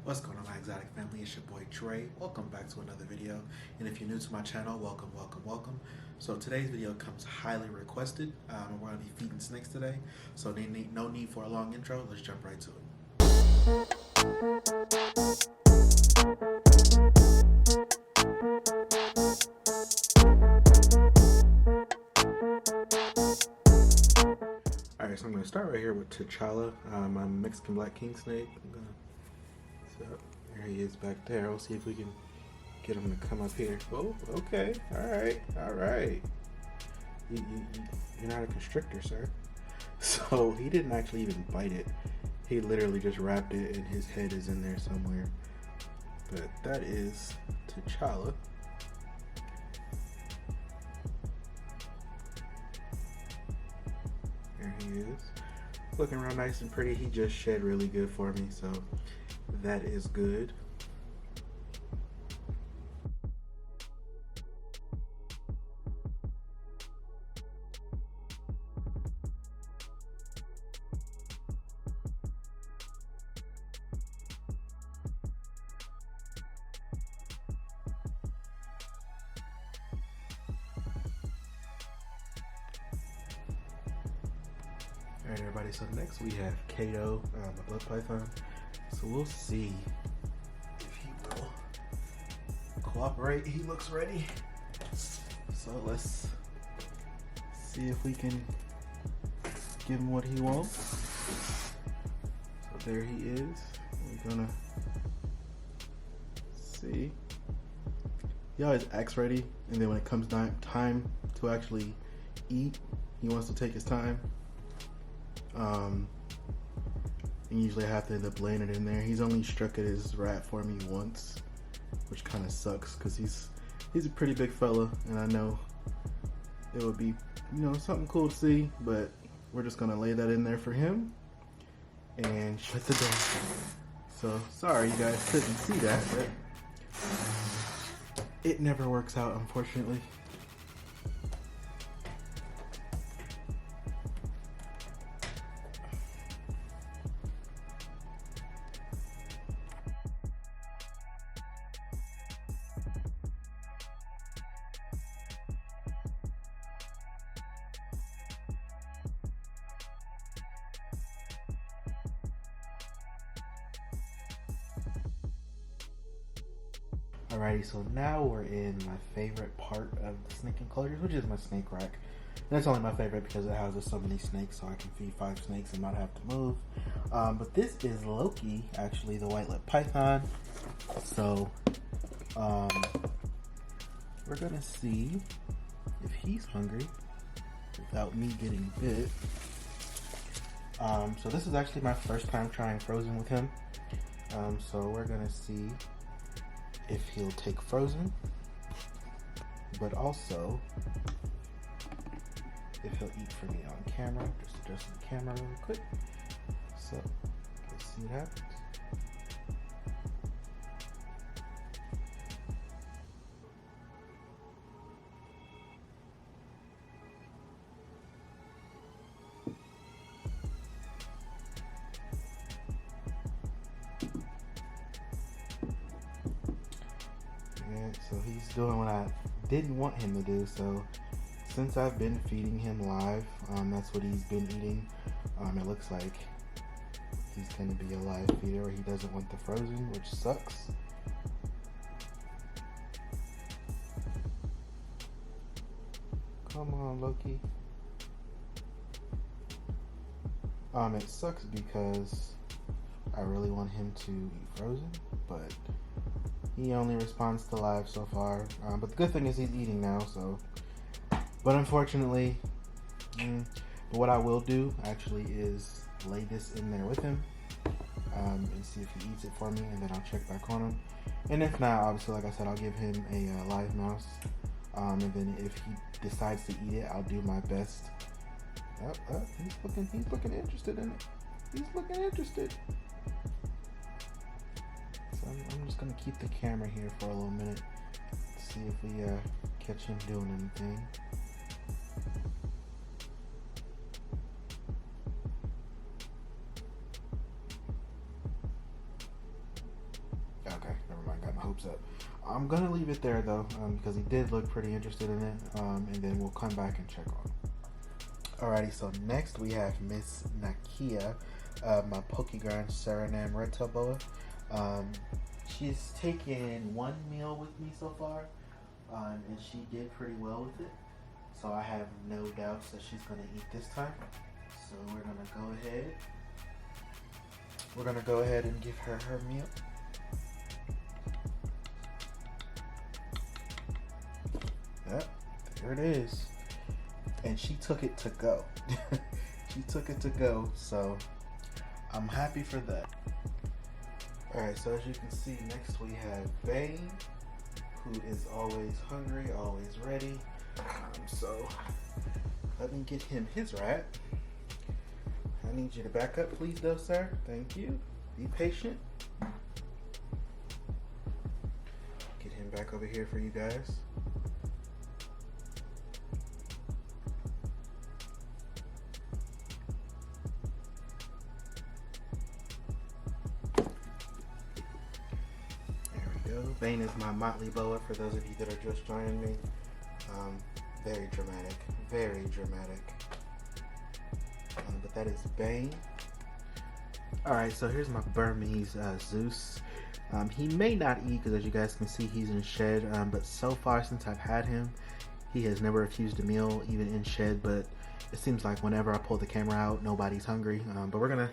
What's going on, my exotic family? It's your boy Trey. Welcome back to another video. And if you're new to my channel, welcome. So today's video comes highly requested. We're going to be feeding snakes today. So no need for a long intro. Let's jump right to it. Alright, so I'm going to start right here with T'Challa, my Mexican Black King snake. So there he is back there. We'll see if we can get him to come up here. Oh, okay. Alright. You're not a constrictor, sir. So he didn't actually even bite it. He literally just wrapped it and his head is in there somewhere. But that is T'Challa. There he is. Looking real nice and pretty. He just shed really good for me, so that is good. Alright everybody, so next we have Kato, a blood python. So we'll see if he will cooperate. He looks ready. So let's see if we can give him what he wants. So there he is. We're gonna see. He always acts ready, and then when it comes time to actually eat, he wants to take his time. And usually I have to end up laying it in there. He's only struck at his rat for me once, which kind of sucks because he's a pretty big fella, and I know it would be, something cool to see, but we're just gonna lay that in there for him and shut the door. So sorry you guys couldn't see that, but it never works out, unfortunately. Alrighty, so now we're in my favorite part of the snake enclosures, which is my snake rack. And it's only my favorite because it houses so many snakes, so I can feed 5 snakes and not have to move. But this is Loki, actually, the white-lipped python. So, we're gonna see if he's hungry without me getting bit. So this is actually my first time trying frozen with him. So we're gonna see if he'll take frozen, but also if he'll eat for me on camera. Just adjusting the camera really quick. So let's see what happens. So he's doing what I didn't want him to do. So since I've been feeding him live, that's what he's been eating. It looks like he's gonna be a live feeder. He doesn't want the frozen, which sucks. Come on, Loki. It sucks because I really want him to eat frozen, but he only responds to live so far. But the good thing is he's eating now, so. But unfortunately, what I will do actually is lay this in there with him and see if he eats it for me, and then I'll check back on him. And if not, obviously, like I said, I'll give him a live mouse. And then if he decides to eat it, I'll do my best. He's looking interested in it. He's looking interested. So I'm just gonna keep the camera here for a little minute to see if we catch him doing anything. hopes up. I'm gonna leave it there though, because he did look pretty interested in it, and then we'll come back and check on him. Alrighty, so next we have Miss Nakia, my Pokegrind Suriname Red Tail Boa. She's taken one meal with me so far, and she did pretty well with it. So I have no doubts that she's gonna eat this time. So we're gonna go ahead and give her her meal. Yep, there it is. And she took it to go. She took it to go, so I'm happy for that. Alright, so as you can see, next we have Vayne, who is always hungry, always ready. So let me get him his rat. I need you to back up, please, though, sir. Thank you. Be patient. Get him back over here for you guys. Vayne is my Motley Boa for those of you that are just joining me. Very dramatic, very dramatic. But that is Vayne. Alright, so here's my Burmese Zeus. He may not eat because as you guys can see he's in shed, but so far since I've had him, he has never refused a meal, even in shed, but it seems like whenever I pull the camera out, nobody's hungry. But we're gonna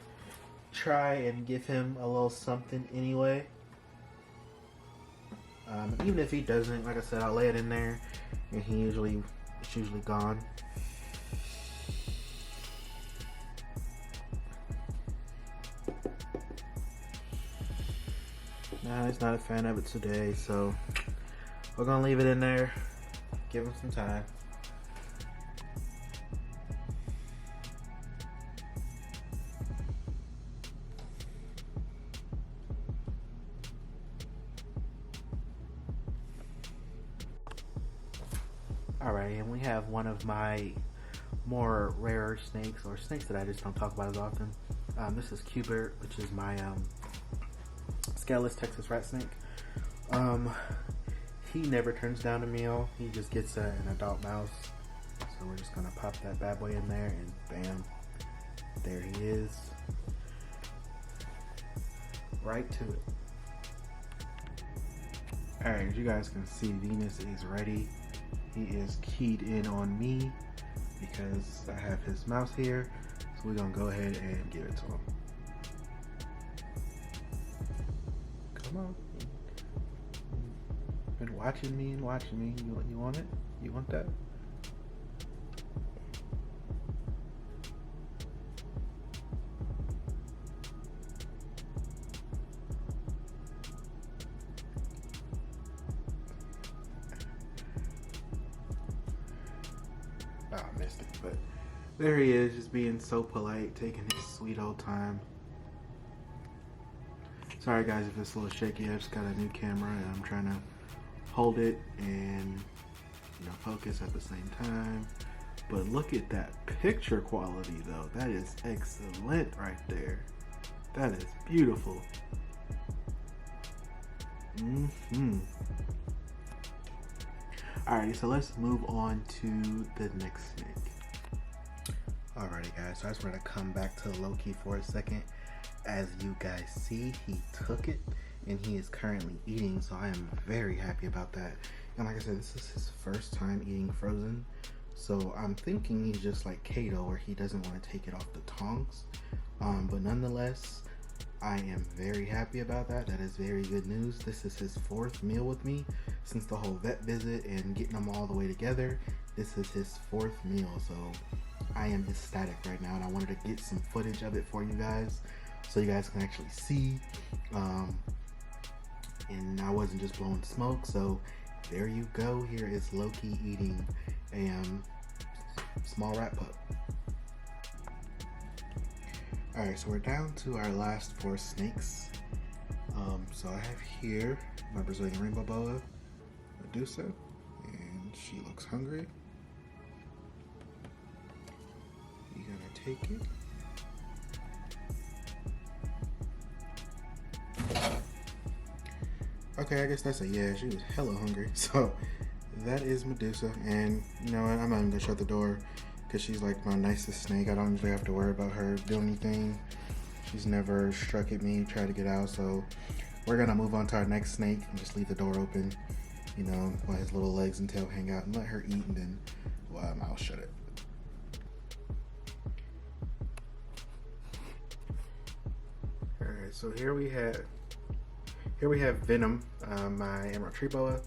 try and give him a little something anyway. Even if he doesn't, like I said, I'll lay it in there, and it's usually gone. Nah, he's not a fan of it today, so we're gonna leave it in there, give him some time. Alright, and we have one of my more rarer snakes, or snakes that I just don't talk about as often. This is Cubert, which is my scaleless Texas rat snake. He never turns down a meal. He just gets an adult mouse. So we're just gonna pop that bad boy in there, and bam, there he is. Right to it. Alright, as you guys can see, Venus is ready. He is keyed in on me because I have his mouse here, so we're gonna go ahead and give it to him. Come on. Been watching me and watching me. You want it? You want that? I missed it, but there he is, just being so polite, taking his sweet old time. Sorry guys if it's a little shaky, I just got a new camera and I'm trying to hold it and focus at the same time. But look at that picture quality though, that is excellent right there. That is beautiful. Alrighty, so let's move on to the next snake. Alrighty guys, so I just want to come back to Loki for a second. As you guys see, he took it and he is currently eating, so I am very happy about that. And like I said, this is his first time eating frozen, so I'm thinking he's just like Kato where he doesn't want to take it off the tongs. But nonetheless, I am very happy about that. That is very good news. This is his 4th meal with me since the whole vet visit and getting them all the way together. This is his 4th meal, so I am ecstatic right now, and I wanted to get some footage of it for you guys so you guys can actually see. And I wasn't just blowing smoke, so there you go. Here is Loki eating a small rat pup. Alright, so we're down to our last 4 snakes. So I have here my Brazilian rainbow boa, Medusa, and she looks hungry. You're gonna take it. Okay, I guess that's a yeah. She was hella hungry. So that is Medusa. And you know what? I'm not even gonna shut the door because she's like my nicest snake. I don't usually have to worry about her doing anything. She's never struck at me, tried to get out. So we're gonna move on to our next snake and just leave the door open, you know, while his little legs and tail hang out, and let her eat, and then I'll shut it. All right, so here we have Venom, my emerald tree boa.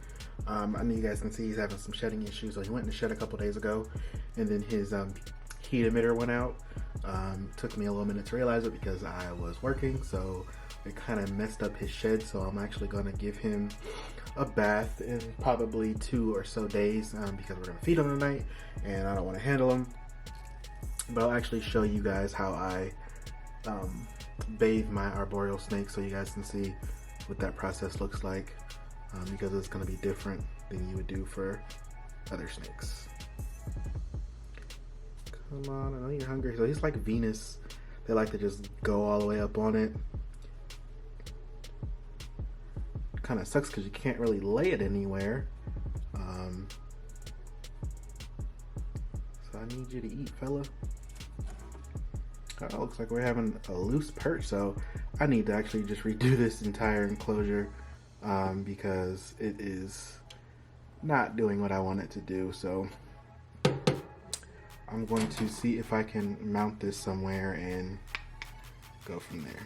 I know you guys can see he's having some shedding issues, so he went to shed a couple days ago, and then his heat emitter went out. Took me a little minute to realize it because I was working, so it kind of messed up his shed. So I'm actually going to give him a bath in probably 2 or so days because we're going to feed him tonight, and I don't want to handle him. But I'll actually show you guys how I bathe my arboreal snake so you guys can see what that process looks like, because it's going to be different than you would do for other snakes. Come on, I know you're hungry. So he's like Venus. They like to just go all the way up on it. Kind of sucks because you can't really lay it anywhere. So I need you to eat, fella. Oh, looks like we're having a loose perch, so I need to actually just redo this entire enclosure because it is not doing what I want it to do. So I'm going to see if I can mount this somewhere and go from there.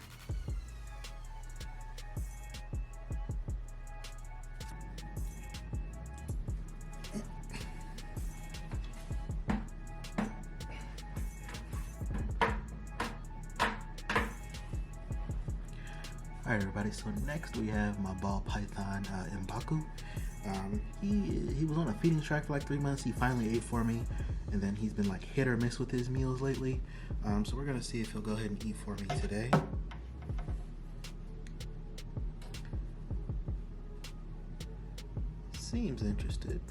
Alright everybody, so next we have my ball python in Baku. He was on a feeding track for like 3 months. He finally ate for me, and then he's been like hit or miss with his meals lately. So we're gonna see if he'll go ahead and eat for me today. Seems interested.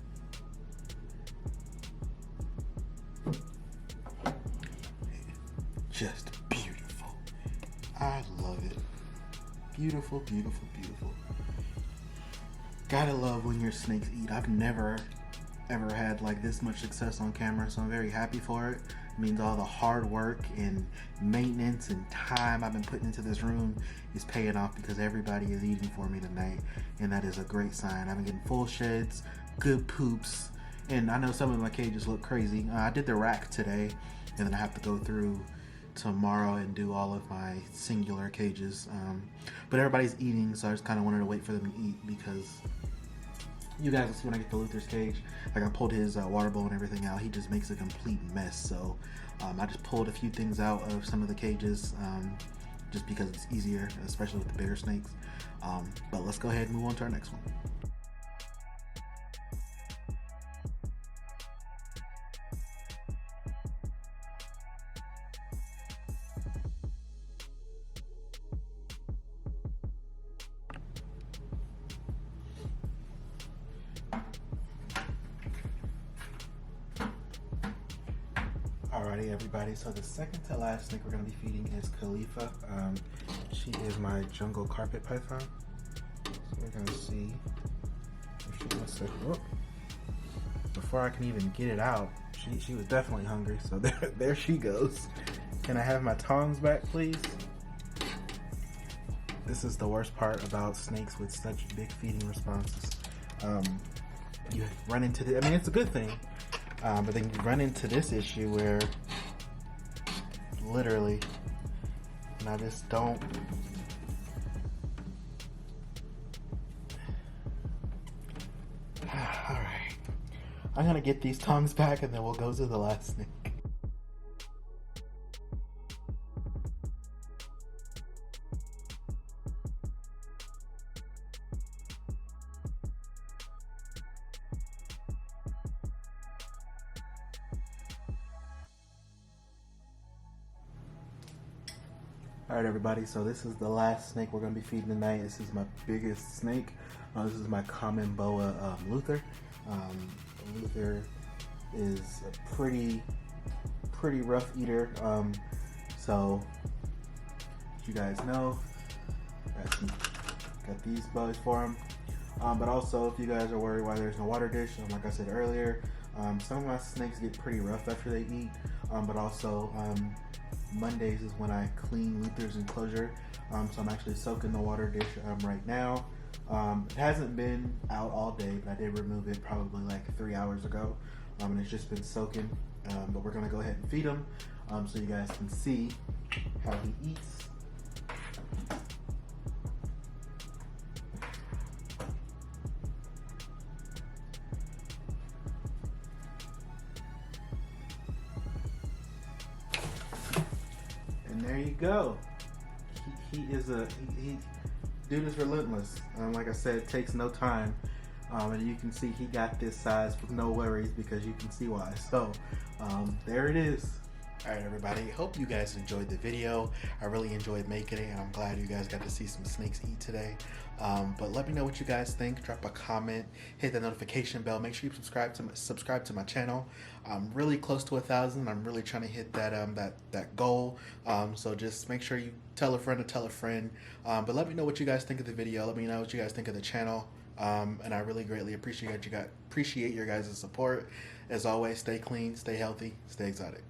Just beautiful. I love it. Beautiful, beautiful, beautiful. Gotta love when your snakes eat. I've never ever had like this much success on camera, so I'm very happy for it. It means all the hard work and maintenance and time I've been putting into this room is paying off because everybody is eating for me tonight, and that is a great sign. I've been getting full sheds, good poops, and I know some of my cages look crazy. I did the rack today, and then I have to go through tomorrow and do all of my singular cages, but everybody's eating, so I just kind of wanted to wait for them to eat because you guys will see when I get to Luther's cage. Like I pulled his water bowl and everything out. He just makes a complete mess, so I just pulled a few things out of some of the cages just because it's easier, especially with the bigger snakes. But let's go ahead and move on to our next one. Alrighty everybody, so the second to last snake we're going to be feeding is Khalifa. She is my jungle carpet python. So we're going to see if she wants to, whoop. Before I can even get it out, she was definitely hungry, so there she goes. Can I have my tongs back, please? This is the worst part about snakes with such big feeding responses. You run into the, I mean, it's a good thing. But then you run into this issue where literally, and I just don't. Alright. I'm gonna get these tongs back and then we'll go to the last snake. Alright everybody, so this is the last snake we're going to be feeding tonight. This is my biggest snake. This is my common boa Luther. Luther is a pretty rough eater. So you guys know, got these bows for him. But also, if you guys are worried why there's no water dish, like I said earlier, some of my snakes get pretty rough after they eat. But also, Mondays is when I clean Luther's enclosure. So I'm actually soaking the water dish right now. It hasn't been out all day, but I did remove it probably like 3 hours ago. And it's just been soaking. But we're going to go ahead and feed him so you guys can see how he eats. And there you go. He is dude is relentless. Like I said, it takes no time. And you can see he got this size with no worries because you can see why. So there it is. Alright everybody, hope you guys enjoyed the video. I really enjoyed making it and I'm glad you guys got to see some snakes eat today. But let me know what you guys think. Drop a comment, hit the notification bell, make sure you subscribe to my channel. I'm really close to 1,000. I'm really trying to hit that goal. So just make sure you tell a friend to tell a friend. But let me know what you guys think of the video. Let me know what you guys think of the channel. And I really greatly appreciate your guys' support. As always, stay clean, stay healthy, stay exotic.